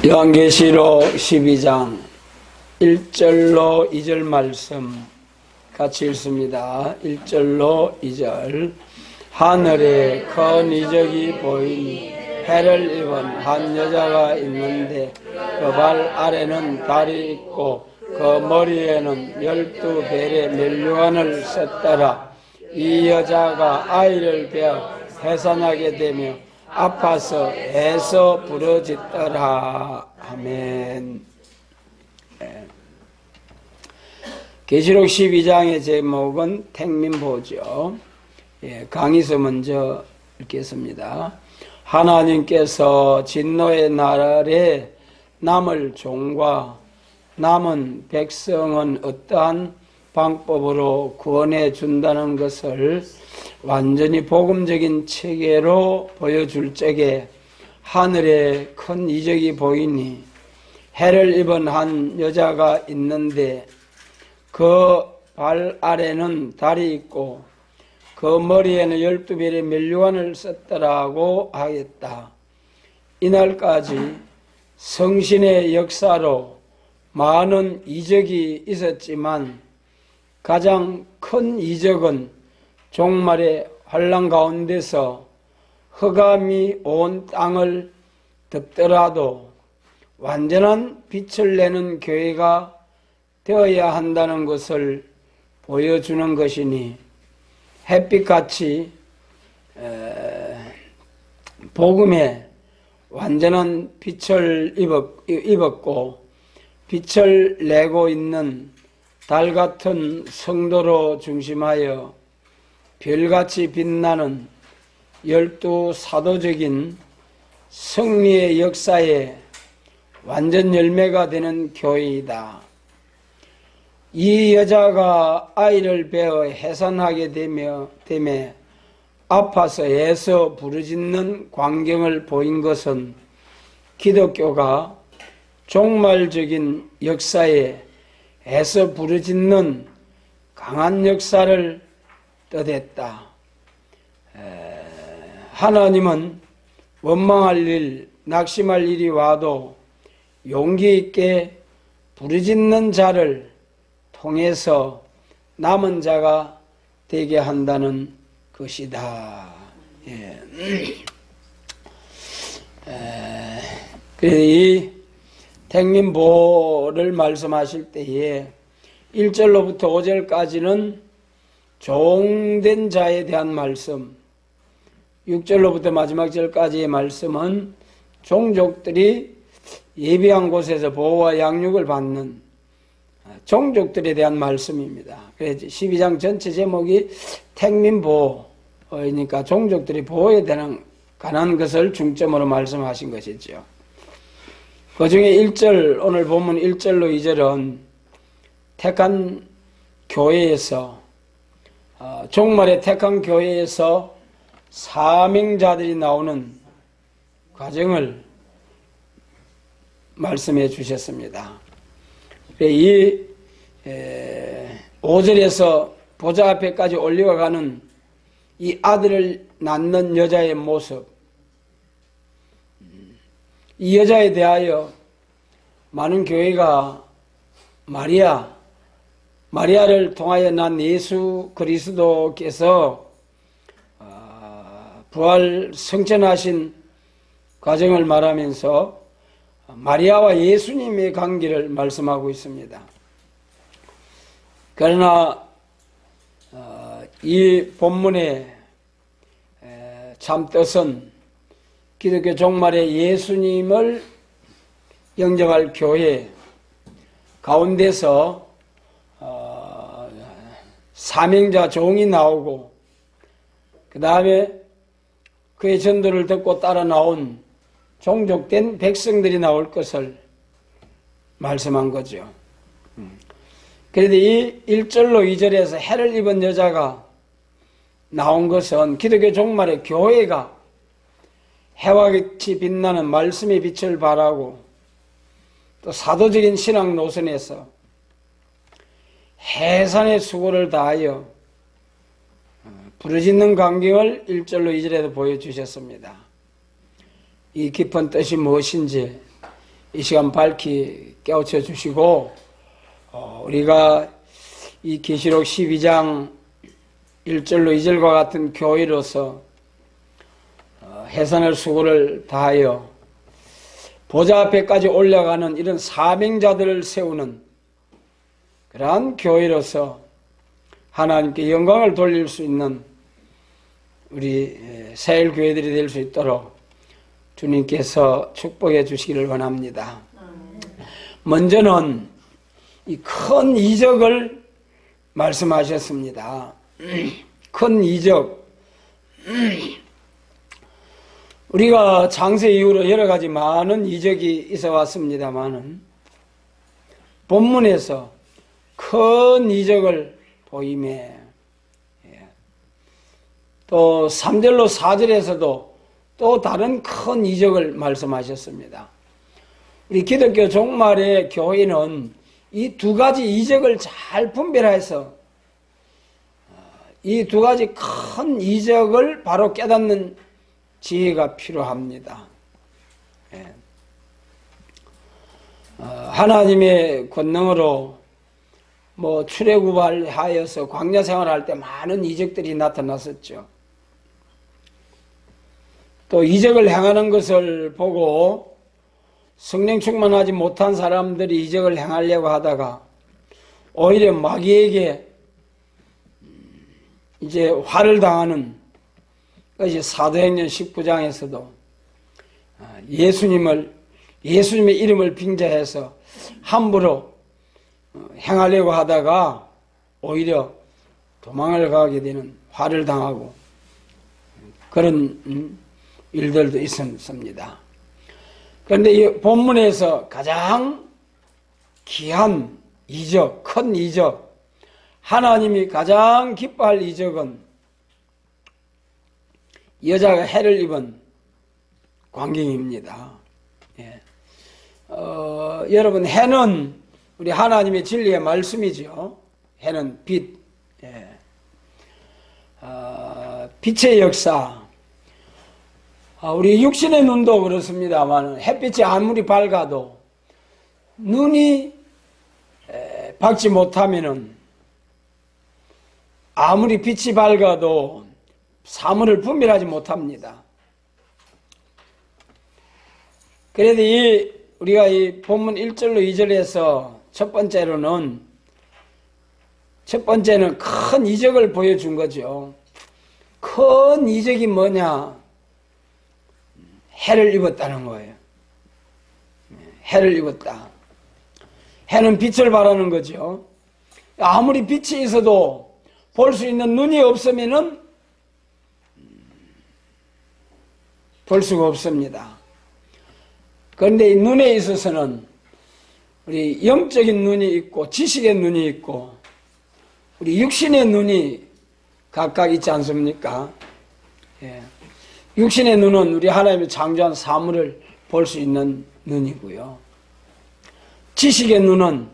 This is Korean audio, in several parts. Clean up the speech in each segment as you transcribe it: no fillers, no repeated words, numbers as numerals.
요한계시록 12장 1절로 2절 말씀 같이 읽습니다. 1절로 2절. 하늘에 큰 이적이 보이니 해를 입은 한 여자가 있는데 그 발 아래는 달이 있고 그 머리에는 12별의 면류관을 썼더라. 이 여자가 아이를 베어 해산하게 되며 아파서 애서 부러졌더라. 아멘. 계시록 12장의 제목은 택민보죠. 강의서 먼저 읽겠습니다. 하나님께서 진노의 날에 남을 종과 남은 백성은 어떠한 방법으로 구원해 준다는 것을 완전히 복음적인 체계로 보여줄 적에 하늘에 큰 이적이 보이니 해를 입은 한 여자가 있는데 그 발 아래는 달이 있고 그 머리에는 12별의 면류관을 썼더라고 하겠다. 이날까지 성신의 역사로 많은 이적이 있었지만 가장 큰 이적은 종말의 환난 가운데서 흑암이 온 땅을 덮더라도 완전한 빛을 내는 교회가 되어야 한다는 것을 보여주는 것이니 햇빛같이 복음에 완전한 빛을 입었고 빛을 내고 있는 달 같은 성도로 중심하여 별같이 빛나는 12사도적인 승리의 역사에 완전 열매가 되는 교회이다. 이 여자가 아이를 베어 해산하게 되며 아파서 애서 부르짖는 광경을 보인 것은 기독교가 종말적인 역사에 애서 부르짖는 강한 역사를 뜻했다. 하나님은 원망할 일, 낙심할 일이 와도 용기 있게 부르짖는 자를 통해서 남은 자가 되게 한다는 것이다. 이 택민보를 말씀하실 때에 1절로부터 5절까지는 종된 자에 대한 말씀, 6절로부터 마지막 절까지의 말씀은 종족들이 예비한 곳에서 보호와 양육을 받는 종족들에 대한 말씀입니다. 그래서 12장 전체 제목이 택민보호이니까 종족들이 보호에 관한 것을 중점으로 말씀하신 것이죠. 그 중에 1절, 오늘 본문 1절로 2절은 택한 교회에서 종말의 택한 교회에서 사명자들이 나오는 과정을 말씀해 주셨습니다. 이 5절에서 보좌 앞에까지 올려가는 이 아들을 낳는 여자의 모습, 이 여자에 대하여 많은 교회가 마리아를 통하여 난 예수 그리스도께서 부활 승천하신 과정을 말하면서 마리아와 예수님의 관계를 말씀하고 있습니다. 그러나 이 본문의 참뜻은 기독교 종말에 예수님을 영접할 교회 가운데서 사명자 종이 나오고 그 다음에 그의 전도를 듣고 따라 나온 종족된 백성들이 나올 것을 말씀한 거죠. 그런데 이 1절로 2절에서 해를 입은 여자가 나온 것은 기독교 종말의 교회가 해와 같이 빛나는 말씀의 빛을 발하고 또 사도적인 신앙 노선에서 해산의 수고를 다하여 부르짖는 광경을 1절로 2절에도 보여주셨습니다. 이 깊은 뜻이 무엇인지 이 시간 밝히 깨우쳐 주시고 우리가 이 계시록 12장 1절로 2절과 같은 교회로서 해산할 수고를 다하여 보좌 앞에까지 올라가는 이런 사명자들을 세우는 그러한 교회로서 하나님께 영광을 돌릴 수 있는 우리 새일교회들이 될 수 있도록 주님께서 축복해 주시기를 원합니다. 먼저는 이 큰 이적을 말씀하셨습니다. 큰 이적. 우리가 창세 이후로 여러 가지 많은 이적이 있어 왔습니다만은 본문에서 큰 이적을 보임에 또 3절로 4절에서도 또 다른 큰 이적을 말씀하셨습니다. 우리 기독교 종말의 교회는 이 두 가지 이적을 잘 분별해서 이 두 가지 큰 이적을 바로 깨닫는 지혜가 필요합니다. 하나님의 권능으로 출애굽하여서 광야 생활할 때 많은 이적들이 나타났었죠. 또 이적을 행하는 것을 보고 성령 충만하지 못한 사람들이 이적을 행하려고 하다가 오히려 마귀에게 이제 화를 당하는 것이 사도행전 19장에서도 예수님의 이름을 빙자해서 함부로 행하려고 하다가 오히려 도망을 가게 되는, 화를 당하고 그런 일들도 있었습니다. 그런데 이 본문에서 가장 귀한 이적, 큰 이적, 하나님이 가장 기뻐할 이적은 여자가 해를 입은 광경입니다. 여러분, 해는 우리 하나님의 진리의 말씀이죠. 해는 빛, 빛의 역사. 우리 육신의 눈도 그렇습니다만 햇빛이 아무리 밝아도 눈이 밝지 못하면은 아무리 빛이 밝아도 사물을 분별하지 못합니다. 그래도 우리가 이 본문 1절로 2절에서 첫 번째는 큰 이적을 보여준 거죠. 큰 이적이 뭐냐? 해를 입었다는 거예요. 해를 입었다. 해는 빛을 발하는 거죠. 아무리 빛이 있어도 볼 수 있는 눈이 없으면은 볼 수가 없습니다. 그런데 이 눈에 있어서는 우리 영적인 눈이 있고 지식의 눈이 있고 우리 육신의 눈이 각각 있지 않습니까? 육신의 눈은 우리 하나님의 창조한 사물을 볼 수 있는 눈이고요. 지식의 눈은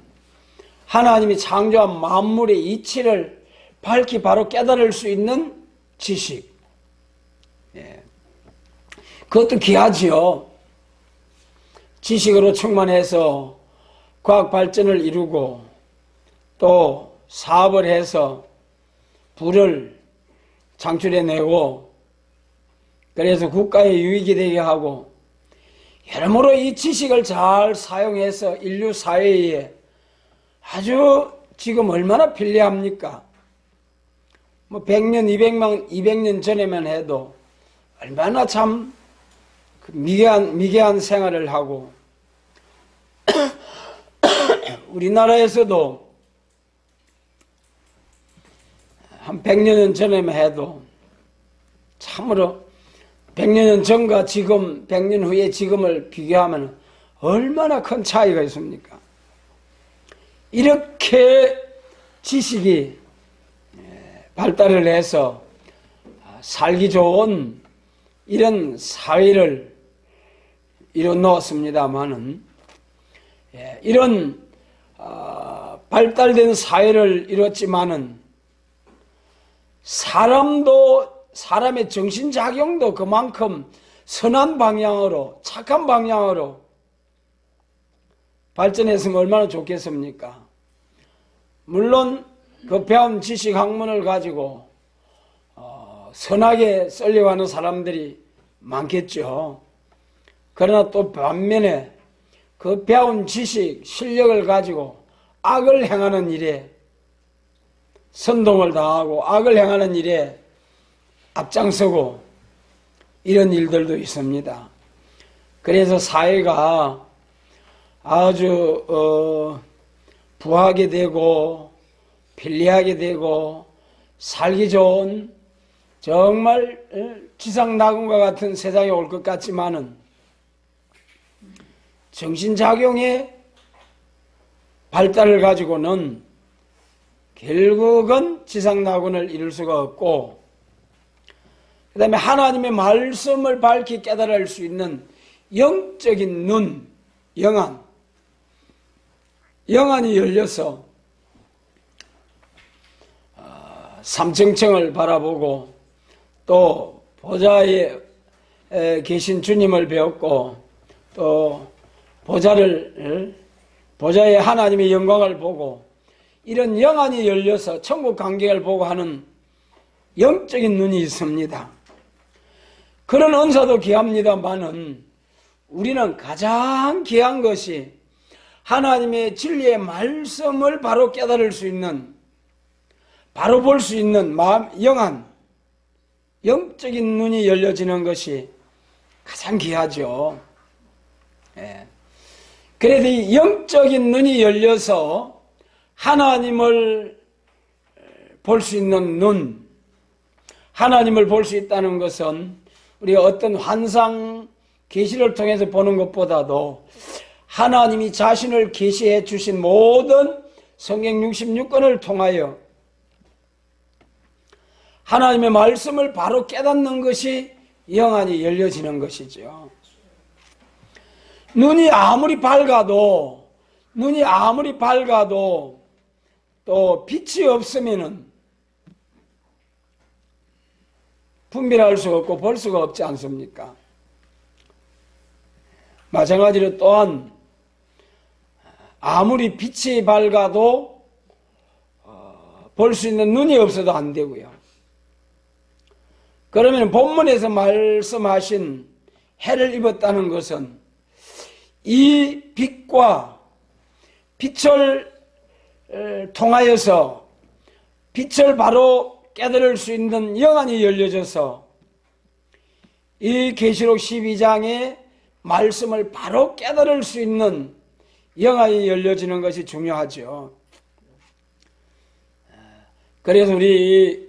하나님이 창조한 만물의 이치를 밝히 바로 깨달을 수 있는 지식. 그것도 귀하지요. 지식으로 충만해서 과학 발전을 이루고 또 사업을 해서 부를 창출해내고 그래서 국가에 유익이 되게 하고 여러모로 이 지식을 잘 사용해서 인류 사회에 아주 지금 얼마나 편리합니까? 100년, 200년 전에만 해도 얼마나 참 미개한 생활을 하고 우리나라에서도 한 100년 전에만 해도 참으로 100년 전과 지금 100년 후에 지금을 비교하면 얼마나 큰 차이가 있습니까? 이렇게 지식이 발달을 해서 살기 좋은 이런 사회를 이뤄놓았습니다마는 이런 발달된 사회를 이뤘지만은 사람의 정신작용도 그만큼 선한 방향으로 착한 방향으로 발전했으면 얼마나 좋겠습니까? 물론 그 배운 지식 학문을 가지고 선하게 쓰려고 사람들이 많겠죠. 그러나 또 반면에 그 배운 지식, 실력을 가지고 악을 행하는 일에 선동을 당하고 악을 행하는 일에 앞장서고 이런 일들도 있습니다. 그래서 사회가 아주 부하게 되고 편리하게 되고 살기 좋은 정말 지상낙원과 같은 세상에 올 것 같지만은 정신작용의 발달을 가지고는 결국은 지상낙원을 이룰 수가 없고, 그 다음에 하나님의 말씀을 밝히 깨달을 수 있는 영적인 눈, 영안이 열려서 삼층층을 바라보고 또 보좌에 계신 주님을 배웠고 또 보좌의 하나님의 영광을 보고 이런 영안이 열려서 천국 광경을 보고 하는 영적인 눈이 있습니다. 그런 은사도 귀합니다만은 우리는 가장 귀한 것이 하나님의 진리의 말씀을 바로 깨달을 수 있는, 바로 볼 수 있는 영안, 영적인 눈이 열려지는 것이 가장 귀하죠. 그래서 이 영적인 눈이 열려서 하나님을 볼 수 있는 눈, 하나님을 볼 수 있다는 것은 우리가 어떤 환상, 계시를 통해서 보는 것보다도 하나님이 자신을 계시해 주신 모든 성경 66권을 통하여 하나님의 말씀을 바로 깨닫는 것이 영안이 열려지는 것이죠. 눈이 아무리 밝아도 또 빛이 없으면은 분별할 수가 없고 볼 수가 없지 않습니까? 마찬가지로 또한 아무리 빛이 밝아도 볼 수 있는 눈이 없어도 안 되고요. 그러면 본문에서 말씀하신 해를 입었다는 것은 이 빛과 빛을 통하여서 빛을 바로 깨달을 수 있는 영안이 열려져서 이 계시록 12장의 말씀을 바로 깨달을 수 있는 영안이 열려지는 것이 중요하죠. 그래서 우리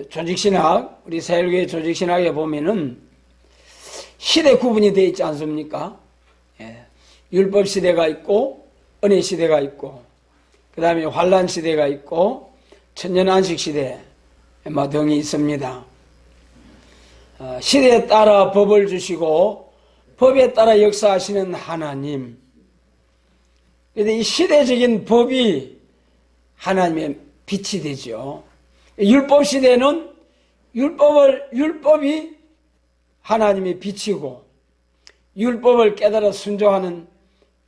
조직신학, 우리 새일교회 조직신학에 보면은 시대 구분이 되어 있지 않습니까? 율법 시대가 있고 은혜 시대가 있고 그 다음에 환란 시대가 있고 천년안식 시대 등이 있습니다. 시대에 따라 법을 주시고 법에 따라 역사하시는 하나님. 그런데 이 시대적인 법이 하나님의 빛이 되죠. 율법 시대는 율법이 하나님의 빛이고 율법을 깨달아 순종하는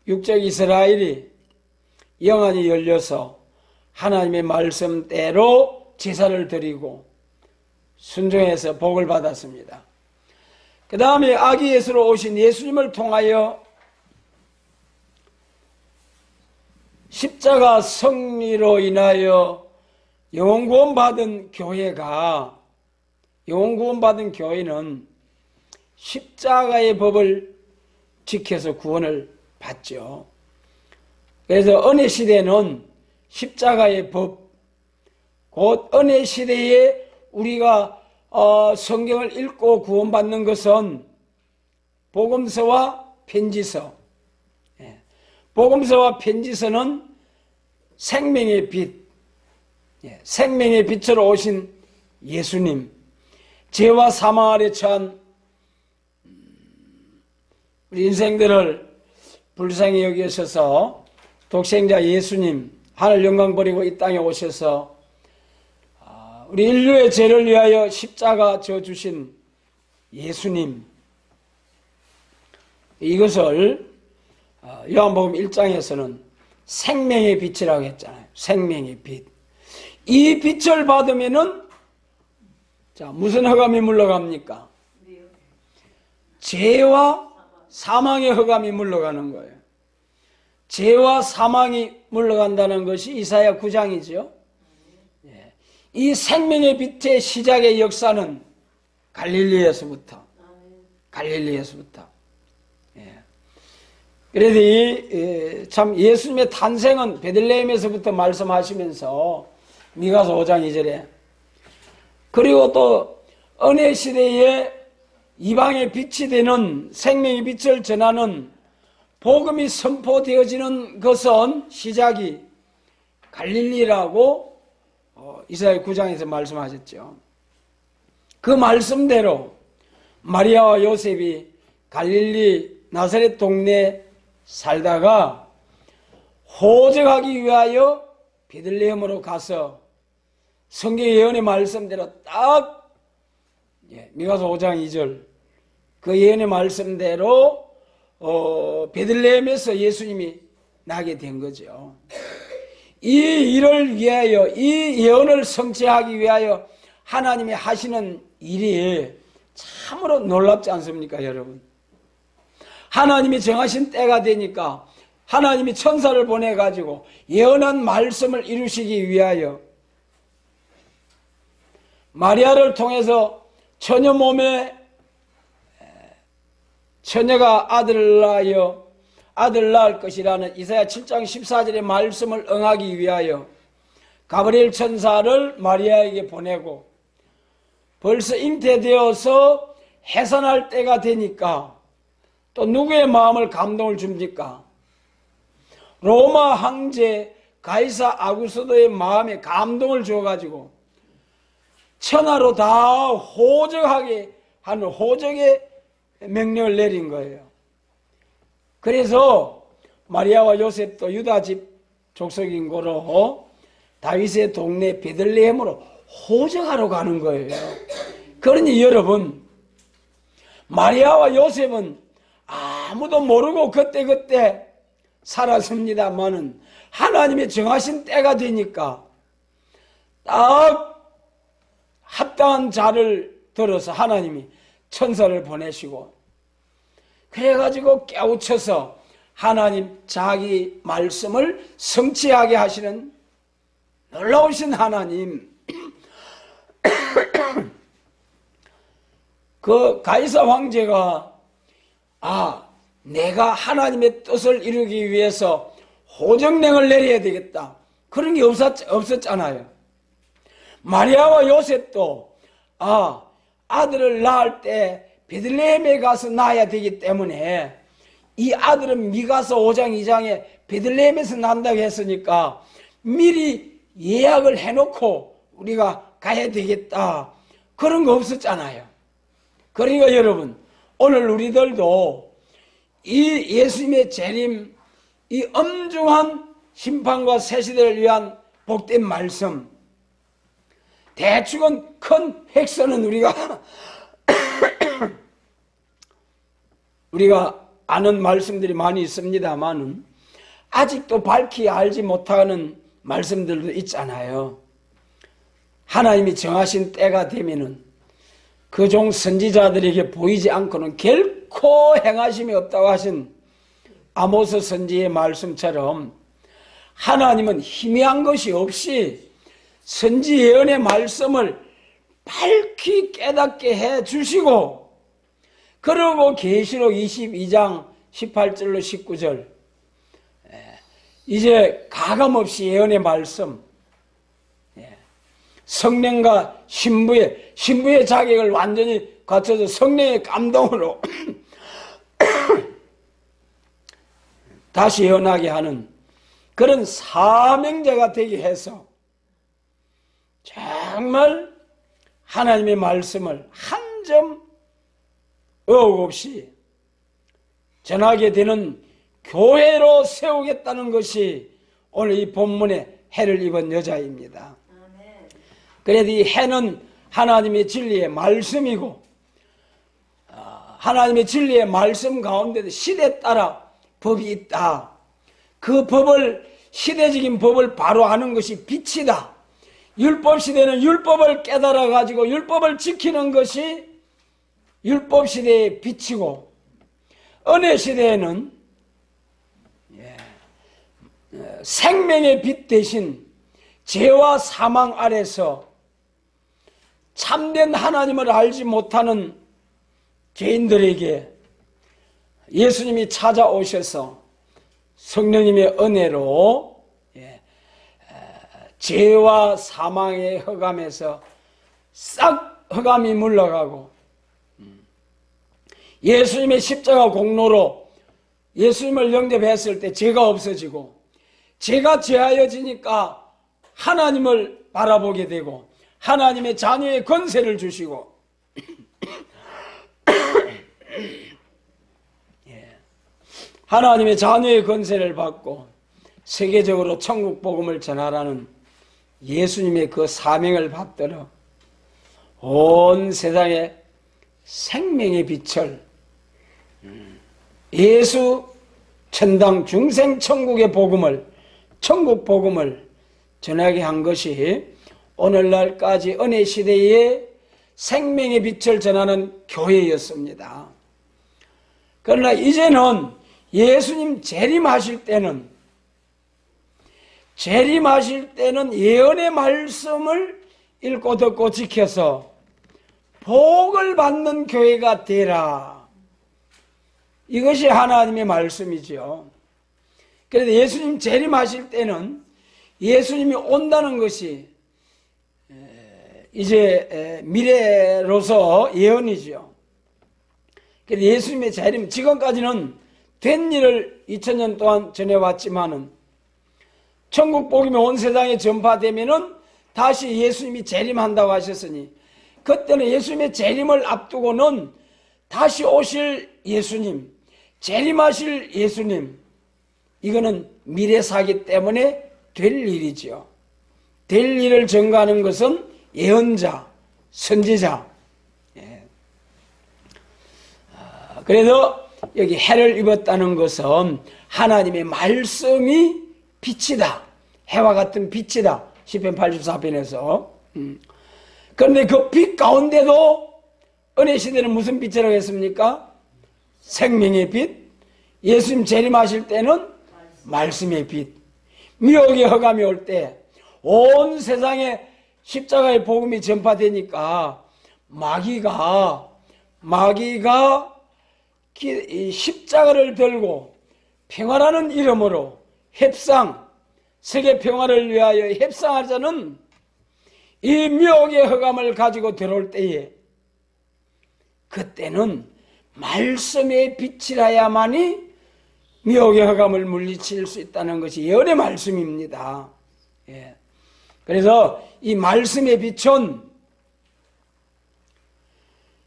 육적 이스라엘이 영안이 열려서 하나님의 말씀대로 제사를 드리고 순종해서 복을 받았습니다. 그 다음에 아기 예수로 오신 예수님을 통하여 십자가 승리로 인하여 영원구원 받은 교회는 십자가의 법을 지켜서 구원을 받죠. 그래서 은혜 시대는 십자가의 법, 곧 은혜 시대에 우리가 성경을 읽고 구원받는 것은 복음서와 편지서, 복음서와 편지서는 생명의 빛, 생명의 빛으로 오신 예수님, 죄와 사망 아래 처한 우리 인생들을 불쌍히 여기셔서 독생자 예수님, 하늘 영광 버리고 이 땅에 오셔서 우리 인류의 죄를 위하여 십자가 져주신 예수님, 이것을 요한복음 1장에서는 생명의 빛이라고 했잖아요. 생명의 빛. 이 빛을 받으면은 자, 무슨 흑암이 물러갑니까? 죄와 사망의 흑암이 물러가는 거예요. 죄와 사망이 물러간다는 것이 이사야 9장이죠. 이 생명의 빛의 시작의 역사는 갈릴리에서부터. 그래서 참 예수님의 탄생은 베들레헴에서부터 말씀하시면서 미가서 5장 2절에 그리고 또 은혜 시대에 이방의 빛이 되는 생명의 빛을 전하는 복음이 선포되어지는 것은 시작이 갈릴리라고 이사야 9장에서 말씀하셨죠. 그 말씀대로 마리아와 요셉이 갈릴리 나사렛 동네에 살다가 호적하기 위하여 베들레헴으로 가서 성경 예언의 말씀대로 딱 미가서 5장 2절 그 예언의 말씀대로 베들레헴에서 예수님이 나게 된 거죠. 이 일을 위하여 이 예언을 성취하기 위하여 하나님이 하시는 일이 참으로 놀랍지 않습니까, 여러분? 하나님이 정하신 때가 되니까 하나님이 천사를 보내가지고 예언한 말씀을 이루시기 위하여 마리아를 통해서 처녀 몸에 처녀가 아들을 낳을 것이라는 이사야 7장 14절의 말씀을 응하기 위하여 가브리엘 천사를 마리아에게 보내고 벌써 잉태되어서 해산할 때가 되니까 또 누구의 마음을 감동을 줍니까? 로마 황제 가이사 아구스도의 마음에 감동을 주어가지고 천하로 다 호적하게 하는 호적의 명령을 내린 거예요. 그래서 마리아와 요셉도 유다 집 족속인 고로 다윗의 동네 베들레헴으로 호적하러 가는 거예요. 그러니 여러분, 마리아와 요셉은 아무도 모르고 그때 살았습니다마는 하나님의 정하신 때가 되니까 딱 합당한 자를 들어서 하나님이 천사를 보내시고 그래가지고 깨우쳐서 하나님 자기 말씀을 성취하게 하시는 놀라우신 하나님. 그 가이사 황제가 내가 하나님의 뜻을 이루기 위해서 호정령을 내려야 되겠다. 그런 게 없었잖아요. 마리아와 요셉도 아들을 낳을 때 베들레헴에 가서 낳아야 되기 때문에 이 아들은 미가서 5장 2장에 베들레헴에서 난다고 했으니까 미리 예약을 해놓고 우리가 가야 되겠다. 그런 거 없었잖아요. 그러니까 여러분, 오늘 우리들도 이 예수님의 재림, 이 엄중한 심판과 새시대를 위한 복된 말씀, 대충은 큰 획서는 우리가 아는 말씀들이 많이 있습니다만은 아직도 밝히 알지 못하는 말씀들도 있잖아요. 하나님이 정하신 때가 되면은 그 종 선지자들에게 보이지 않고는 결코 행하심이 없다고 하신 아모스 선지의 말씀처럼 하나님은 희미한 것이 없이 선지 예언의 말씀을 밝히 깨닫게 해 주시고, 그리고 계시록 22장 18절로 19절 이제 가감없이 예언의 말씀, 성령과 신부의 자격을 완전히 갖춰서 성령의 감동으로 다시 예언하게 하는 그런 사명자가 되게 해서 정말 하나님의 말씀을 한 점 의혹 없이 전하게 되는 교회로 세우겠다는 것이 오늘 이 본문의 해를 입은 여자입니다. 그래도 이 해는 하나님의 진리의 말씀이고, 하나님의 진리의 말씀 가운데도 시대에 따라 법이 있다. 그 법을, 시대적인 법을 바로 아는 것이 빛이다. 율법 시대는 율법을 깨달아 가지고 율법을 지키는 것이 율법 시대의 빛이고, 은혜 시대에는 생명의 빛 대신 죄와 사망 아래서 참된 하나님을 알지 못하는 죄인들에게 예수님이 찾아오셔서 성령님의 은혜로 죄와 사망의 흑암에서 싹 흑암이 물러가고, 예수님의 십자가 공로로 예수님을 영접했을 때 죄가 없어지고, 죄가 죄하여지니까 하나님을 바라보게 되고 하나님의 자녀의 권세를 주시고 하나님의 자녀의 권세를 받고 세계적으로 천국 복음을 전하라는 예수님의 그 사명을 받들어 온 세상에 생명의 빛을, 예수 천당 중생 천국의 복음을, 천국 복음을 전하게 한 것이 오늘날까지 은혜 시대에 생명의 빛을 전하는 교회였습니다. 그러나 이제는 예수님 재림하실 때는 예언의 말씀을 읽고 듣고 지켜서 복을 받는 교회가 되라. 이것이 하나님의 말씀이죠. 그래서 예수님 재림하실 때는 예수님이 온다는 것이 이제 미래로서 예언이죠. 그래서 예수님의 재림, 지금까지는 된 일을 2000년 동안 전해왔지만은 천국 복음이 온 세상에 전파되면은 다시 예수님이 재림한다고 하셨으니, 그때는 예수님의 재림을 앞두고는 다시 오실 예수님, 재림하실 예수님, 이거는 미래사기 때문에 될 일이죠. 될 일을 전가하는 것은 예언자, 선지자. 그래서 여기 해를 입었다는 것은 하나님의 말씀이 빛이다. 해와 같은 빛이다. 시편 84편에서. 그런데 그 빛 가운데도 은혜 시대는 무슨 빛이라고 했습니까? 생명의 빛. 예수님 재림하실 때는 말씀의 빛. 미혹의 흑암이 올 때 온 세상에 십자가의 복음이 전파되니까 마귀가 십자가를 들고 평화라는 이름으로 협상, 세계 평화를 위하여 협상하자는 이 미혹의 흑암을 가지고 들어올 때에, 그때는 말씀의 빛이라야만이 미혹의 흑암을 물리칠 수 있다는 것이 예언의 말씀입니다. 그래서 이 말씀의 빛은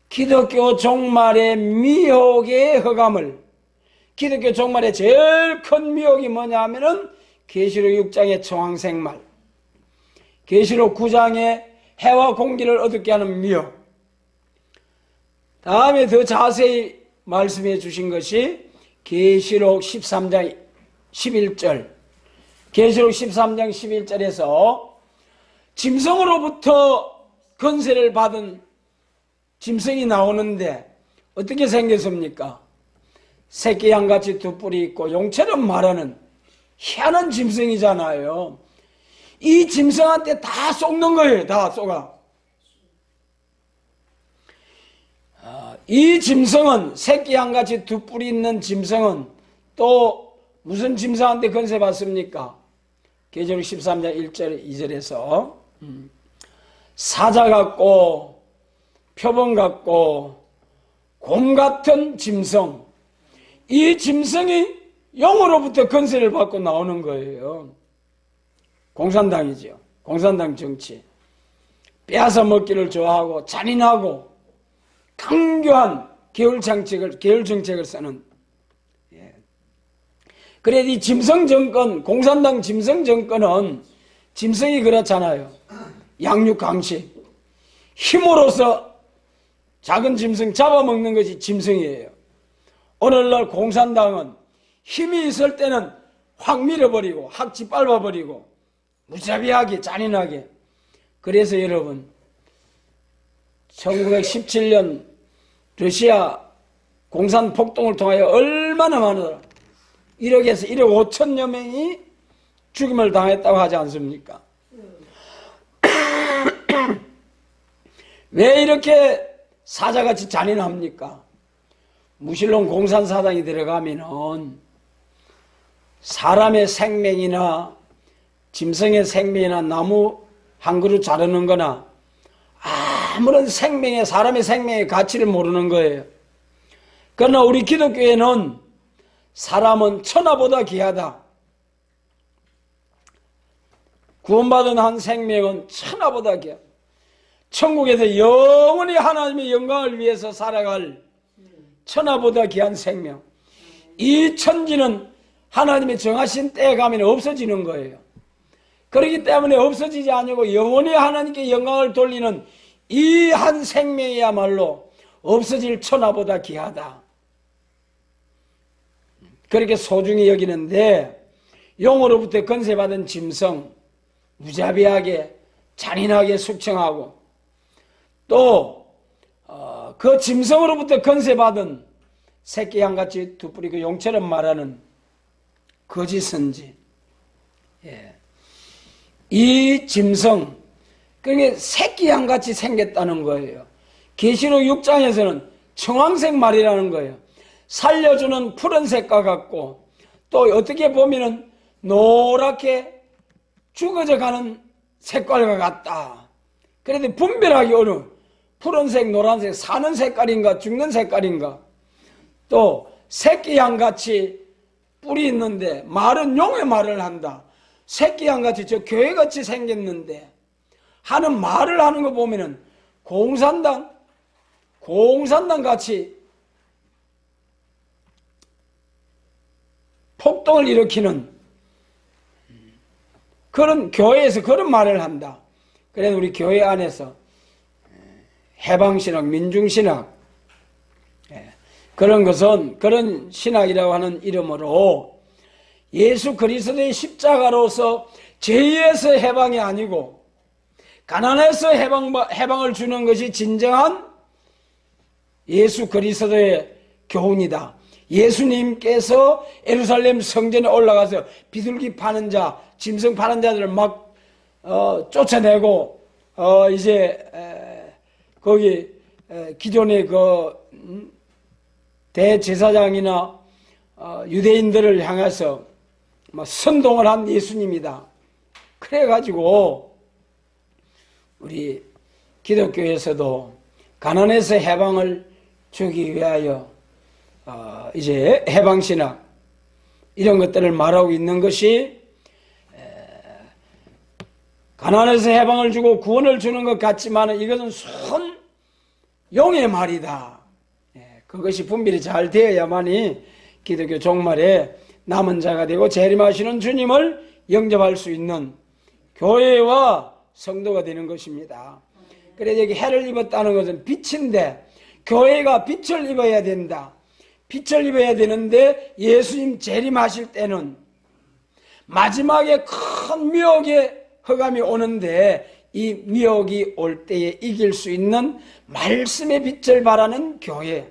기독교 종말의 미혹의 흑암을, 기독교 종말의 제일 큰 미혹이 뭐냐 하면은 계시록 6장의 청황생말, 계시록 9장의 해와 공기를 어둡게 하는 미혹, 다음에 더 자세히 말씀해 주신 것이 계시록 13장 11절, 계시록 13장 11절에서 짐승으로부터 권세를 받은 짐승이 나오는데 어떻게 생겼습니까? 새끼 양같이 두 뿔이 있고 용처럼 말하는 희한한 짐승이잖아요. 이 짐승한테 다 속는 거예요. 다 속아. 이 짐승은, 새끼 양같이 두 뿔이 있는 짐승은 또 무슨 짐승한테 권세 받습니까? 계시록 13장 1절 2절에서 사자 같고 표범 같고 곰 같은 짐승, 이 짐승이 영으로부터 권세를 받고 나오는 거예요. 공산당이죠. 공산당 정치. 빼앗아 먹기를 좋아하고 잔인하고 강교한 계율 정책을 쓰는. 그래, 이 짐승 정권, 공산당 짐승 정권은 짐승이 그렇잖아요. 양육 강식. 힘으로써 작은 짐승 잡아먹는 것이 짐승이에요. 오늘날 공산당은 힘이 있을 때는 확 밀어버리고 확 짓밟아버리고 무자비하게 잔인하게. 그래서 여러분 1917년 러시아 공산 폭동을 통하여 얼마나 많은 1억에서 1억 5천여 명이 죽임을 당했다고 하지 않습니까? 왜 이렇게 사자같이 잔인합니까? 무신론 공산사당이 들어가면은 사람의 생명이나 짐승의 생명이나 나무 한 그루 자르는 거나 아무런 생명의, 사람의 생명의 가치를 모르는 거예요. 그러나 우리 기독교에는 사람은 천하보다 귀하다. 구원받은 한 생명은 천하보다 귀하다. 천국에서 영원히 하나님의 영광을 위해서 살아갈 천하보다 귀한 생명. 이 천지는 하나님의 정하신 때에 가면 없어지는 거예요. 그렇기 때문에 없어지지 않고 영원히 하나님께 영광을 돌리는 이 한 생명이야말로 없어질 천하보다 귀하다. 그렇게 소중히 여기는데 용으로부터 건세받은 짐승, 무자비하게 잔인하게 숙청하고 또 그 짐승으로부터 건세받은 새끼 양같이 두 뿌리 그 용처럼 말하는 거짓 선지. 이 짐승, 그게 새끼 양같이 생겼다는 거예요. 계시록 6장에서는 청황색 말이라는 거예요. 살려주는 푸른색과 같고 또 어떻게 보면은 노랗게 죽어져 가는 색깔과 같다. 그런데 분별하기 어려운 푸른색, 노란색, 사는 색깔인가 죽는 색깔인가. 또 새끼 양같이 뿔이 있는데 말은 용의 말을 한다. 새끼 양같이 저 교회같이 생겼는데 하는 말을 하는 거 보면은 공산당 같이 폭동을 일으키는 그런 교회에서 그런 말을 한다. 그래서 우리 교회 안에서 해방신학, 민중신학 그런 것은 그런 신학이라고 하는 이름으로 예수 그리스도의 십자가로서 죄에서 해방이 아니고 가난에서 해방을 주는 것이 진정한 예수 그리스도의 교훈이다. 예수님께서 예루살렘 성전에 올라가서 비둘기 파는 자, 짐승 파는 자들을 막 쫓아내고 거기 기존의 그 대제사장이나 유대인들을 향해서 막 선동을 한 예수님이다. 그래가지고 우리 기독교에서도 가난에서 해방을 주기 위하여 이제 해방신학 이런 것들을 말하고 있는 것이 가난에서 해방을 주고 구원을 주는 것 같지만 이것은 손 용의 말이다. 그것이 분별이 잘 되어야만이 기독교 종말에 남은 자가 되고 재림하시는 주님을 영접할 수 있는 교회와 성도가 되는 것입니다. 그래서 여기 해를 입었다는 것은 빛인데 교회가 빛을 입어야 된다. 빛을 입어야 되는데 예수님 재림하실 때는 마지막에 큰 미혹의 흑암이 오는데 이 미혹이 올 때에 이길 수 있는 말씀의 빛을 바라는 교회.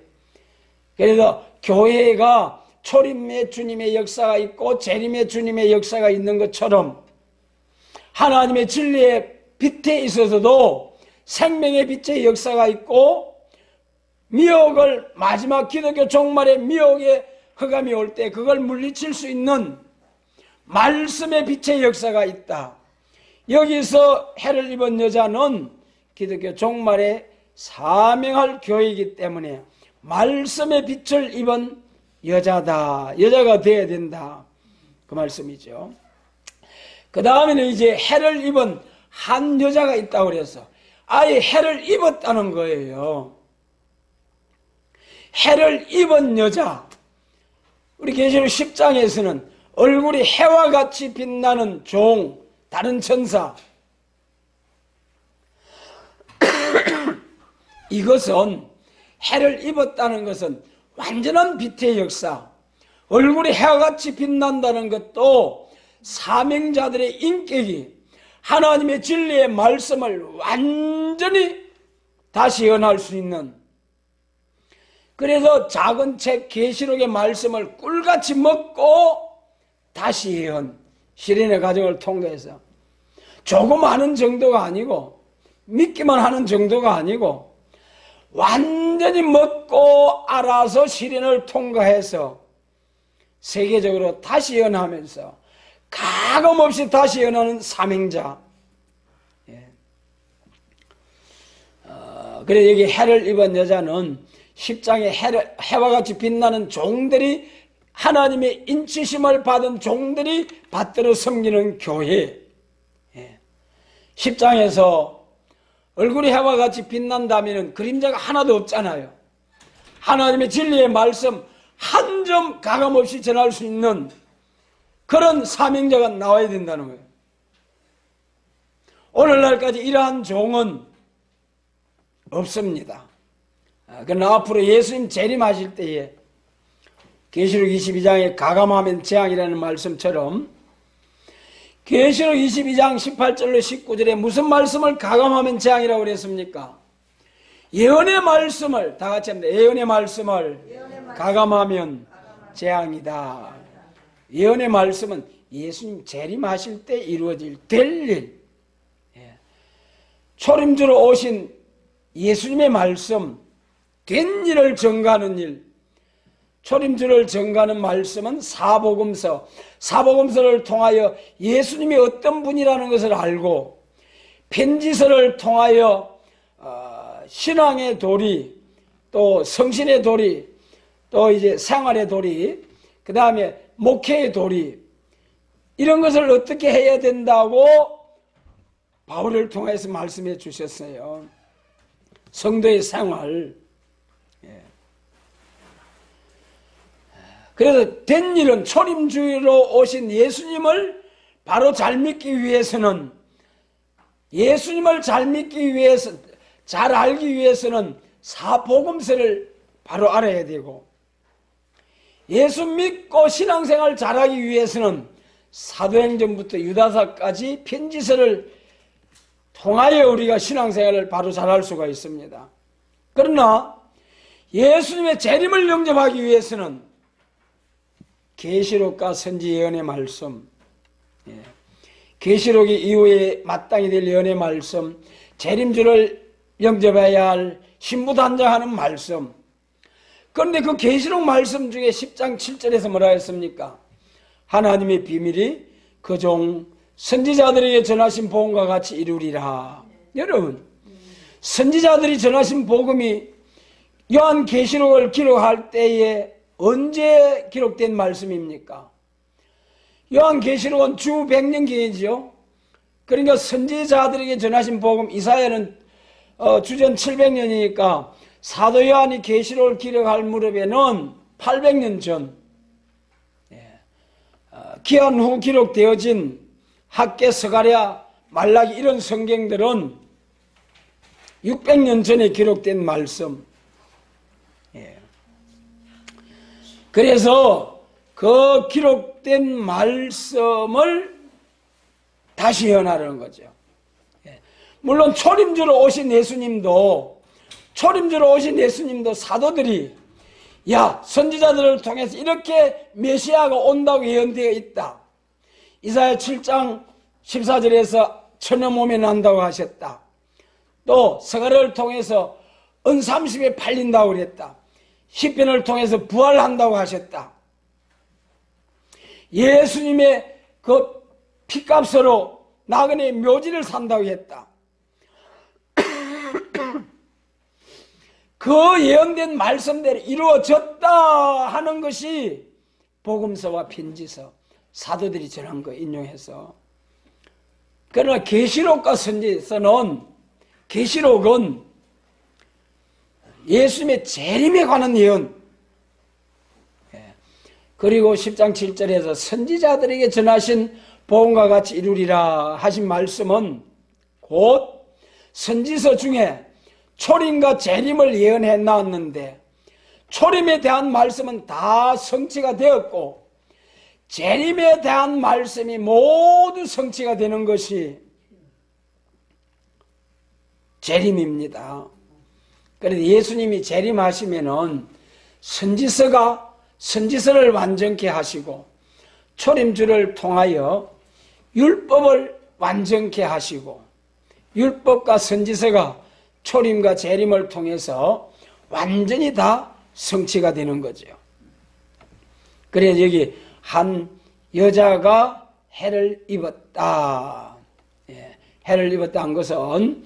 그래서 교회가 초림의 주님의 역사가 있고 재림의 주님의 역사가 있는 것처럼 하나님의 진리의 빛에 있어서도 생명의 빛의 역사가 있고 미혹을 마지막 기독교 종말의 미혹의 흑암이 올 때 그걸 물리칠 수 있는 말씀의 빛의 역사가 있다. 여기서 해를 입은 여자는 기독교 종말에 사명할 교회이기 때문에 말씀의 빛을 입은 여자다. 여자가 되어야 된다. 그 말씀이죠. 그 다음에는 이제 해를 입은 한 여자가 있다고 그래서 아예 해를 입었다는 거예요. 해를 입은 여자. 우리 계시록 10장에서는 얼굴이 해와 같이 빛나는 종, 다른 천사. 이것은 해를 입었다는 것은 완전한 빛의 역사. 얼굴이 해와같이 빛난다는 것도 사명자들의 인격이 하나님의 진리의 말씀을 완전히 다시 예언할 수 있는, 그래서 작은 책 계시록의 말씀을 꿀같이 먹고 다시 예언, 실현의 과정을 통과해서 조금 아는 정도가 아니고 믿기만 하는 정도가 아니고 완전히 먹고 알아서 실현을 통과해서 세계적으로 다시 예언하면서 가감없이 다시 예언하는 사명자. 그래서 여기 해를 입은 여자는 10장에 해와 같이 빛나는 종들이, 하나님의 인치심을 받은 종들이 받들어 섬기는 교회. 10장에서 얼굴이 해와 같이 빛난다면 그림자가 하나도 없잖아요. 하나님의 진리의 말씀 한 점 가감없이 전할 수 있는 그런 사명자가 나와야 된다는 거예요. 오늘날까지 이러한 종은 없습니다. 그러나 앞으로 예수님 재림하실 때에 계시록 22장에 가감하면 재앙이라는 말씀처럼 계시록 22장 18절로 19절에 무슨 말씀을 가감하면 재앙이라고 그랬습니까? 예언의 말씀을, 다 같이 합니다. 예언의 말씀을 가감하면 재앙이다. 예언의 말씀은 예수님 재림하실 때 이루어질 될 일, 초림주로 오신 예수님의 말씀, 된 일을 증거하는 일, 초림주를 증거하는 말씀은 사복음서, 사복음서를 통하여 예수님이 어떤 분이라는 것을 알고, 편지서를 통하여 신앙의 도리, 또 성신의 도리, 또 이제 생활의 도리, 그 다음에 목회의 도리, 이런 것을 어떻게 해야 된다고 바울을 통해서 말씀해 주셨어요. 성도의 생활. 그래서 된 일은 초림주로 오신 예수님을 바로 잘 믿기 위해서는, 예수님을 잘 믿기 위해서, 잘 알기 위해서는 사복음서를 바로 알아야 되고, 예수 믿고 신앙생활 잘하기 위해서는 사도행전부터 유다서까지 편지서를 통하여 우리가 신앙생활을 바로 잘할 수가 있습니다. 그러나 예수님의 재림을 영접하기 위해서는 계시록과 선지 예언의 말씀, 계시록이 이후에 마땅히 될 예언의 말씀, 재림주를 영접해야 할 신부단장하는 말씀. 그런데 그 계시록 말씀 중에 10장 7절에서 뭐라 했습니까? 하나님의 비밀이 그 종 선지자들에게 전하신 복음과 같이 이루리라. 여러분, 선지자들이 전하신 복음이 요한계시록을 기록할 때에 언제 기록된 말씀입니까? 요한계시록은 주 100년경이죠. 그러니까 선지자들에게 전하신 복음, 이사야는 주전 700년이니까 사도 요한이 계시록을 기록할 무렵에는 800년 전, 기한 후 기록되어진 학개, 스가랴, 말라기 이런 성경들은 600년 전에 기록된 말씀. 그래서 그 기록된 말씀을 다시 예언하려는 거죠. 물론 초림주로 오신 예수님도 사도들이 선지자들을 통해서 이렇게 메시아가 온다고 예언되어 있다. 이사야 7장 14절에서 천여 몸에 난다고 하셨다. 또 스가랴를 통해서 은 30에 팔린다고 그랬다. 시편을 통해서 부활한다고 하셨다. 예수님의 그 피값으로 나그네의 묘지를 산다고 했다. 그 예언된 말씀대로 이루어졌다 하는 것이 복음서와 편지서, 사도들이 전한 거 인용해서. 그러나 계시록과 선지서는, 계시록은 예수님의 재림에 관한 예언, 그리고 10장 7절에서 선지자들에게 전하신 복음과 같이 이루리라 하신 말씀은 곧 선지서 중에 초림과 재림을 예언해 나왔는데, 초림에 대한 말씀은 다 성취가 되었고 재림에 대한 말씀이 모두 성취가 되는 것이 재림입니다. 그래서 예수님이 재림하시면은 선지서를 완전케 하시고 초림주를 통하여 율법을 완전케 하시고 율법과 선지서가 초림과 재림을 통해서 완전히 다 성취가 되는 거죠. 그래서 여기 한 여자가 해를 입었다. 예, 해를 입었다 한 것은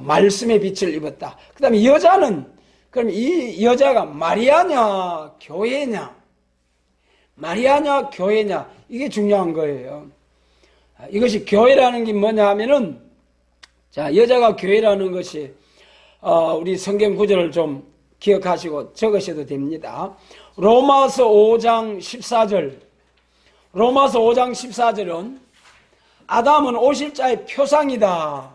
말씀의 빛을 입었다. 그 다음에 여자는 그럼 이 여자가 마리아냐 교회냐, 마리아냐 교회냐, 이게 중요한 거예요. 이것이 교회라는 게 뭐냐 하면은, 자, 여자가 교회라는 것이 우리 성경 구절을 좀 기억하시고 적으셔도 됩니다. 로마서 5장 14절. 로마서 5장 14절은 아담은 오실 자의 표상이다.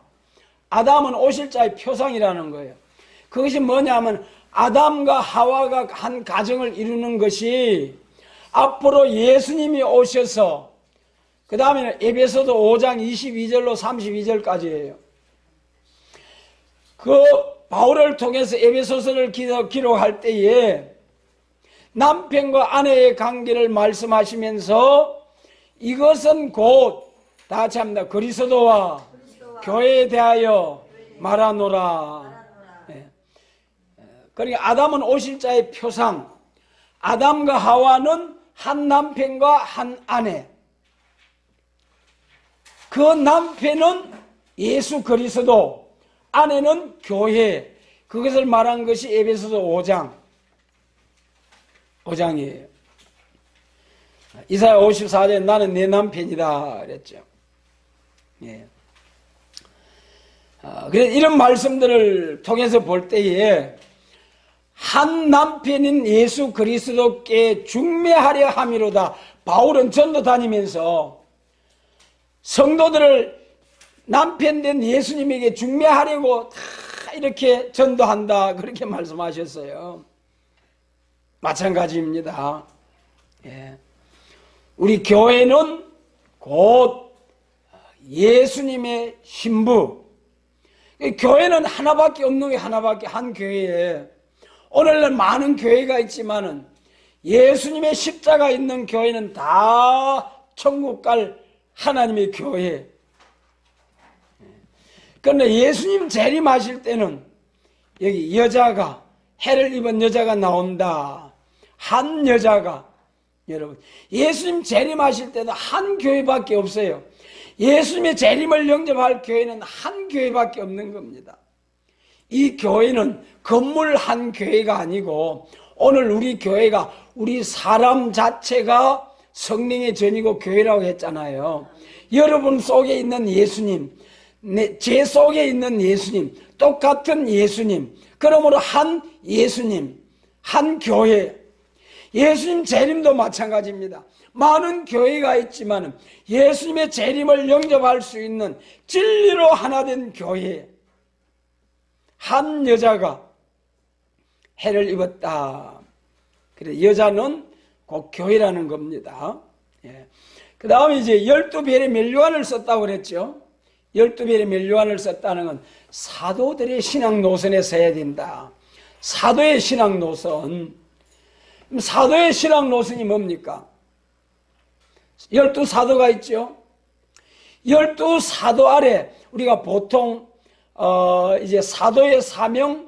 아담은 오실 자의 표상이라는 거예요. 그것이 뭐냐면 아담과 하와가 한 가정을 이루는 것이 앞으로 예수님이 오셔서, 그 다음에는 에베소서 5장 22절로 32절까지예요. 그 바울을 통해서 에베소서를 기록할 때에 남편과 아내의 관계를 말씀하시면서 이것은 곧 다 같이 합니다. 그리스도와 교회에 대하여 말하노라. 네. 그러니까 아담은 오실 자의 표상, 아담과 하와는 한 남편과 한 아내, 그 남편은 예수 그리스도, 아내는 교회, 그것을 말한 것이 에베소서 5장이에요. 이사야 54절에 나는 내 남편이다 그랬죠. 예. 그래서 이런 말씀들을 통해서 볼 때에 한 남편인 예수 그리스도께 중매하려 함이로다. 바울은 전도 다니면서 성도들을 남편된 예수님에게 중매하려고 다 이렇게 전도한다, 그렇게 말씀하셨어요. 마찬가지입니다. 예. 우리 교회는 곧 예수님의 신부. 교회는 하나밖에 없는 게 하나밖에, 한 교회에. 오늘날 많은 교회가 있지만은 예수님의 십자가 있는 교회는 다 천국 갈 하나님의 교회. 그런데 예수님 재림하실 때는 여기 여자가, 해를 입은 여자가 나온다. 한 여자가, 여러분, 예수님 재림하실 때도 한 교회밖에 없어요. 예수님의 재림을 영접할 교회는 한 교회밖에 없는 겁니다. 이 교회는 건물 한 교회가 아니고 오늘 우리 교회가 우리 사람 자체가 성령의 전이고 교회라고 했잖아요. 여러분 속에 있는 예수님, 제 속에 있는 예수님, 똑같은 예수님, 그러므로 한 예수님, 한 교회. 예수님 재림도 마찬가지입니다. 많은 교회가 있지만 예수님의 재림을 영접할 수 있는 진리로 하나 된 교회. 한 여자가 해를 입었다. 그래, 여자는 곧 교회라는 겁니다. 예. 그 다음에 이제 12별의 멸류관을 썼다고 그랬죠. 12별의 멸류관을 썼다는 건 사도들의 신앙 노선에 서야 된다. 사도의 신앙 노선. 사도의 신앙 노선이 뭡니까? 12사도가 있죠. 12사도 아래 우리가 보통 이제 사도의 사명,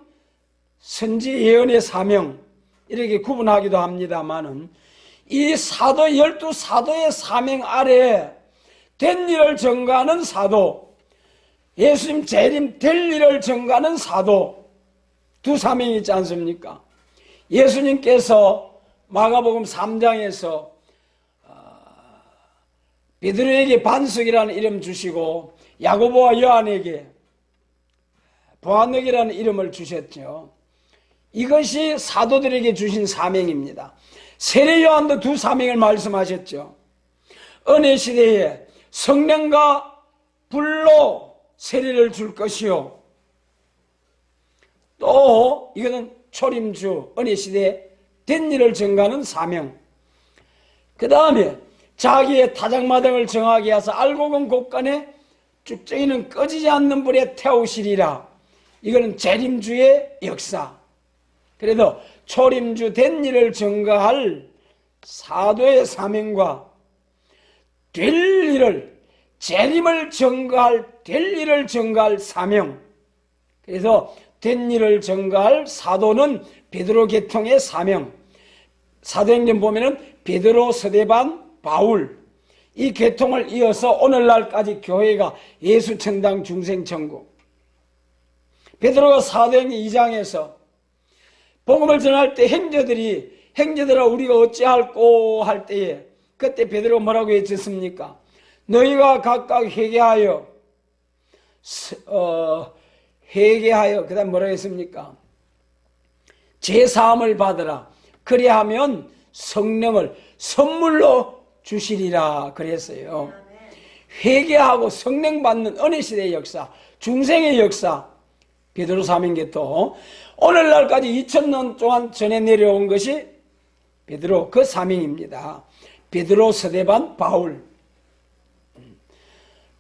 선지 예언의 사명 이렇게 구분하기도 합니다만은 이 사도 12사도의 사명 아래 된 일을 전가하는 사도, 예수님 재림 될 일을 전가하는 사도, 두 사명이 있지 않습니까? 예수님께서 마가복음 3장에서 베드로에게 반석이라는 이름 주시고 야고보와 요한에게 보아너기라는 이름을 주셨죠. 이것이 사도들에게 주신 사명입니다. 세례 요한도 두 사명을 말씀하셨죠. 은혜 시대에 성령과 불로 세례를 줄 것이요, 또 이거는 초림주 은혜 시대에 된 일을 증거하는 사명. 그 다음에 자기의 타작마당을 정하게 하사 알곡은 곳간에 쭉정이는 꺼지지 않는 불에 태우시리라. 이거는 재림주의 역사. 그래도 초림주 된 일을 증거할 사도의 사명과 될 일을, 재림을 증거할, 될 일을 증거할 사명. 그래서 된 일을 증거할 사도는 베드로 계통의 사명. 사도행전 보면은 베드로, 스데반, 바울, 이 계통을 이어서 오늘날까지 교회가 예수천당 중생천국. 베드로가 사도행전 2장에서 복음을 전할 때 행제들아 우리가 어찌할꼬 할 때에 그때 베드로가 뭐라고 외쳤습니까? 너희가 각각 회개하여 그 다음 뭐라고 했습니까? 제사함을 받으라. 그리하면 성령을 선물로 주시리라 그랬어요. 회개하고 성령 받는 은혜시대의 역사, 중생의 역사, 베드로 사명계통. 오늘날까지 2000년 동안 전해 내려온 것이 베드로 그 사명입니다. 베드로, 스데반, 바울.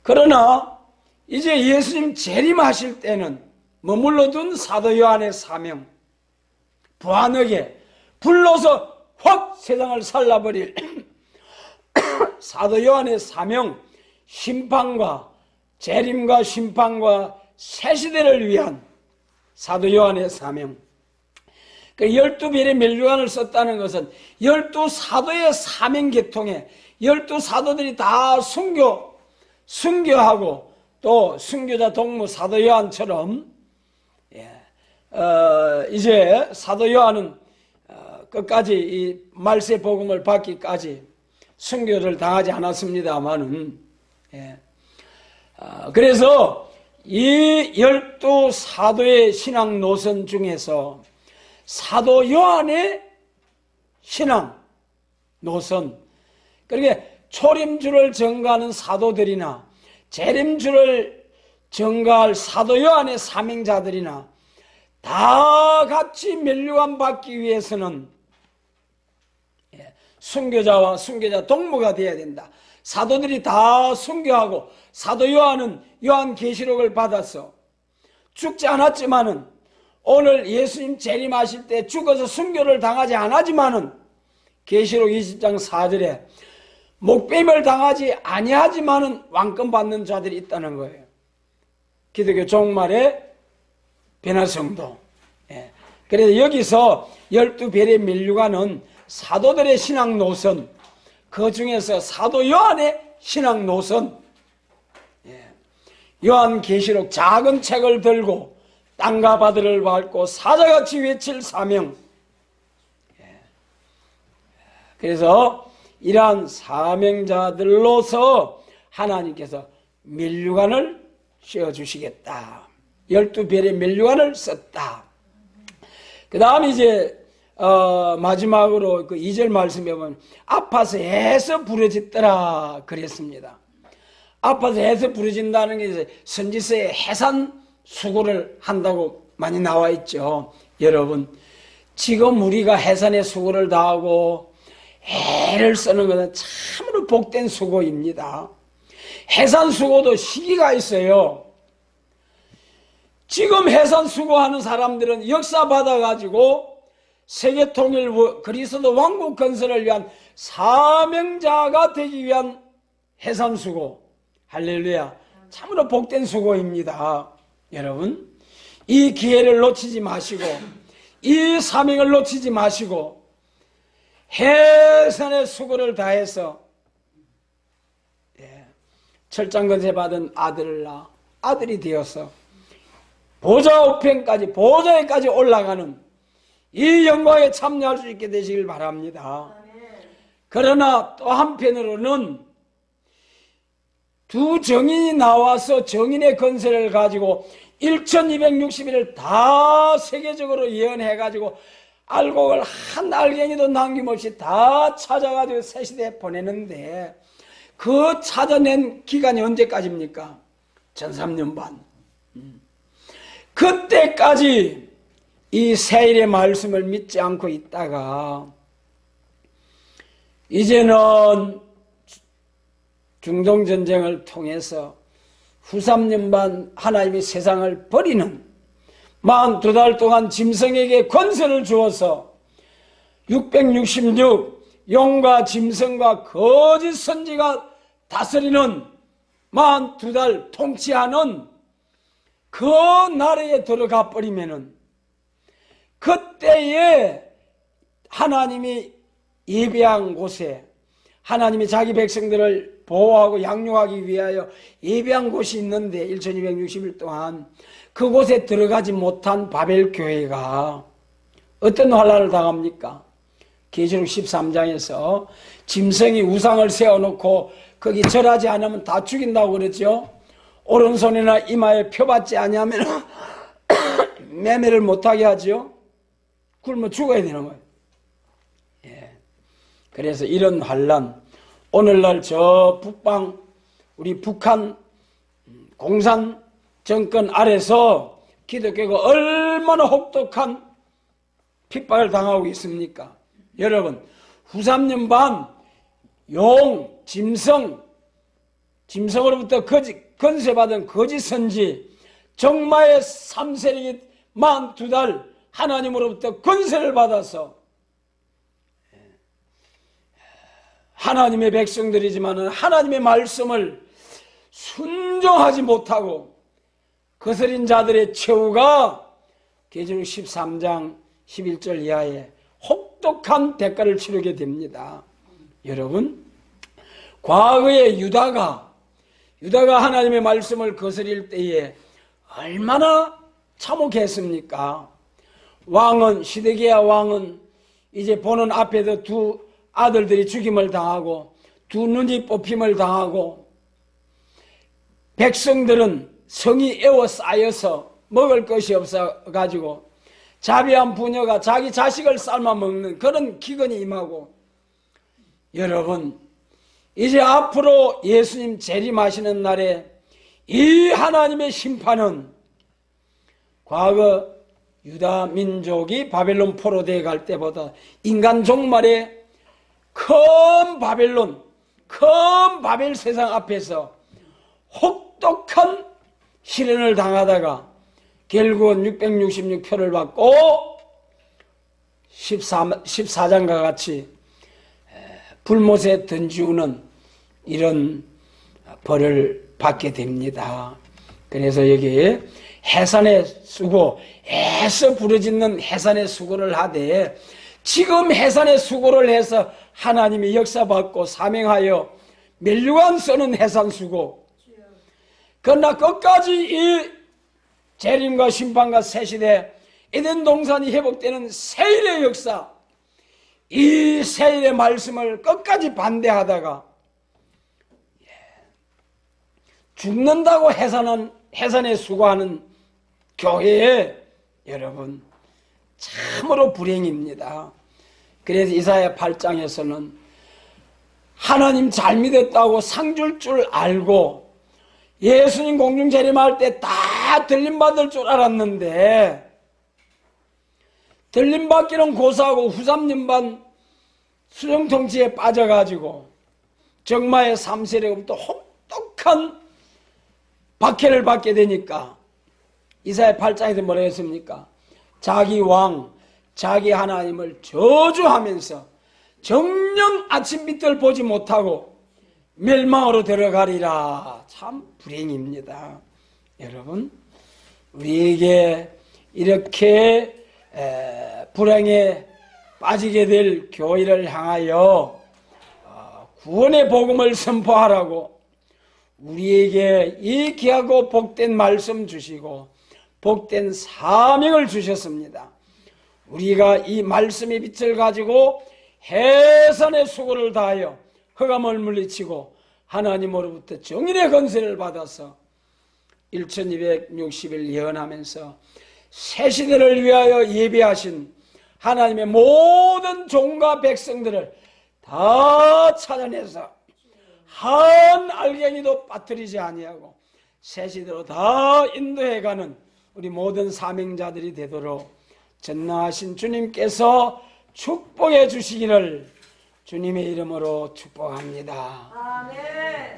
그러나 이제 예수님 재림하실 때는 머물러 둔 사도 요한의 사명, 부하너게 불러서 확 세상을 살라버릴 사도 요한의 사명, 심판과 재림과 심판과 새시대를 위한 사도 요한의 사명. 그 12별의 멸류관을 썼다는 것은 12사도의 사명 계통에 12사도들이 다 순교하고 또 순교자 동무 사도 요한처럼 이제 사도 요한은 끝까지 이 말세 복음을 받기까지 순교를 당하지 않았습니다만은 그래서 이 12사도의 신앙 노선 중에서 사도 요한의 신앙 노선, 그러니까 초림주를 증거하는 사도들이나 재림주를 증거할 사도 요한의 사명자들이나 다 같이 멸류관 받기 위해서는 순교자와 순교자 동무가 되어야 된다. 사도들이 다 순교하고 사도 요한은 요한계시록을 받아서 죽지 않았지만은 오늘 예수님 재림하실 때 죽어서 순교를 당하지 않았지만은 계시록 20장 4절에 목배임을 당하지 아니하지만은 왕권 받는 자들이 있다는 거예요. 기독교 종말의 변화성도. 그래서 여기서 12별의 멸류관은 사도들의 신앙 노선, 그 중에서 사도 요한의 신앙 노선, 요한계시록 작은 책을 들고 땅과 바다를 밟고 사자같이 외칠 사명. 그래서 이러한 사명자들로서 하나님께서 멸류관을 씌워주시겠다. 12별의 멸류관을 썼다. 그 다음 이제 마지막으로 그 2절 말씀에 보면 아파서 해서 부러졌더라 그랬습니다. 아파서 해서 부러진다는 게 이제 선지서에 해산 수고를 한다고 많이 나와 있죠. 여러분, 지금 우리가 해산의 수고를 다하고 애를 쓰는 것은 참으로 복된 수고입니다. 해산 수고도 시기가 있어요. 지금 해산 수고하는 사람들은 역사 받아가지고 세계 통일 그리스도 왕국 건설을 위한 사명자가 되기 위한 해산 수고. 할렐루야. 참으로 복된 수고입니다. 여러분, 이 기회를 놓치지 마시고 이 사명을 놓치지 마시고 해산의 수고를 다해서 철장건세 받은 아들을 낳아 아들이 되어서 보좌 우편까지 보좌에까지 올라가는 이 영광에 참여할 수 있게 되시길 바랍니다. 그러나 또 한편으로는 두 정인이 나와서 정인의 건설을 가지고 1260일을 다 세계적으로 예언해가지고 알곡을 한 알갱이도 남김없이 다 찾아가지고 새시대에 보내는데 그 찾아낸 기간이 언제까지입니까? 1300년 반. 그때까지 이 세일의 말씀을 믿지 않고 있다가 이제는 중동전쟁을 통해서 후3년 반 하나님이 세상을 버리는 42달 동안 짐승에게 권세를 주어서 666 용과 짐승과 거짓 선지가 다스리는 42달 통치하는 그 나라에 들어가 버리면은 그때에 하나님이 예배한 곳에 하나님이 자기 백성들을 보호하고 양육하기 위하여 예배한 곳이 있는데 1260일 동안 그곳에 들어가지 못한 바벨 교회가 어떤 환난을 당합니까? 계시록 13장에서 짐승이 우상을 세워놓고 거기 절하지 않으면 다 죽인다고 그랬죠. 오른손이나 이마에 표받지 아니하면 매매를 못하게 하죠. 굶어 죽어야 되는 거예요. 예. 그래서 이런 환난, 오늘날 저 북방 우리 북한 공산 정권 아래서 기독교가 얼마나 혹독한 핍박을 당하고 있습니까? 여러분, 후3년 반 용, 짐승으로부터 건세받은 거짓 선지, 정마의 3세력이 42달 하나님으로부터 권세를 받아서 하나님의 백성들이지만 하나님의 말씀을 순종하지 못하고 거스린 자들의 최후가 계시록 13장 11절 이하에 혹독한 대가를 치르게 됩니다. 여러분, 과거에 유다가 하나님의 말씀을 거스릴 때에 얼마나 참혹했습니까? 시드기야 왕은 이제 보는 앞에도 두 아들들이 죽임을 당하고 두 눈이 뽑힘을 당하고 백성들은 성이 에워싸여서 먹을 것이 없어가지고 자비한 부녀가 자기 자식을 삶아 먹는 그런 기근이 임하고, 여러분, 이제 앞으로 예수님 재림하시는 날에 이 하나님의 심판은 과거 유다 민족이 바벨론 포로되어 갈 때보다 인간 종말에 큰 바벨 세상 앞에서 혹독한 시련을 당하다가 결국은 666표를 받고 14장과 같이 불못에 던지우는 이런 벌을 받게 됩니다. 그래서 여기에 해산의 수고, 애써 부르짖는 해산의 수고를 하되, 지금 해산의 수고를 해서 하나님이 역사받고 사명하여 멸류관 쓰는 해산 수고, 그러나 끝까지 이 재림과 심판과 새시대 에덴 동산이 회복되는 세일의 역사, 이 세일의 말씀을 끝까지 반대하다가 죽는다고 해산에 수고하는 교회에 여러분 참으로 불행입니다. 그래서 이사야 8장에서는 하나님 잘 믿었다고 상 줄 줄 알고 예수님 공중 재림할 때 다 들림받을 줄 알았는데 들림받기는 고사하고 후3년 반 수정통치에 빠져가지고 정마의 3세력부터 혹독한 박해를 받게 되니까 이사야 8장에서 뭐라 했습니까? 자기 왕, 자기 하나님을 저주하면서 정녕 아침빛을 보지 못하고 멸망으로 들어가리라. 참 불행입니다. 여러분, 우리에게 이렇게 불행에 빠지게 될 교회를 향하여 구원의 복음을 선포하라고 우리에게 이 귀하고 복된 말씀 주시고 복된 사명을 주셨습니다. 우리가 이 말씀의 빛을 가지고 해산의 수고를 다하여 흑암을 물리치고 하나님으로부터 정인의 건세를 받아서 1260일 예언하면서 새 시대를 위하여 예비하신 하나님의 모든 종과 백성들을 다 찾아내서 한 알갱이도 빠뜨리지 아니하고 새 시대로 다 인도해가는 우리 모든 사명자들이 되도록 전능하신 주님께서 축복해 주시기를 주님의 이름으로 축복합니다. 아멘.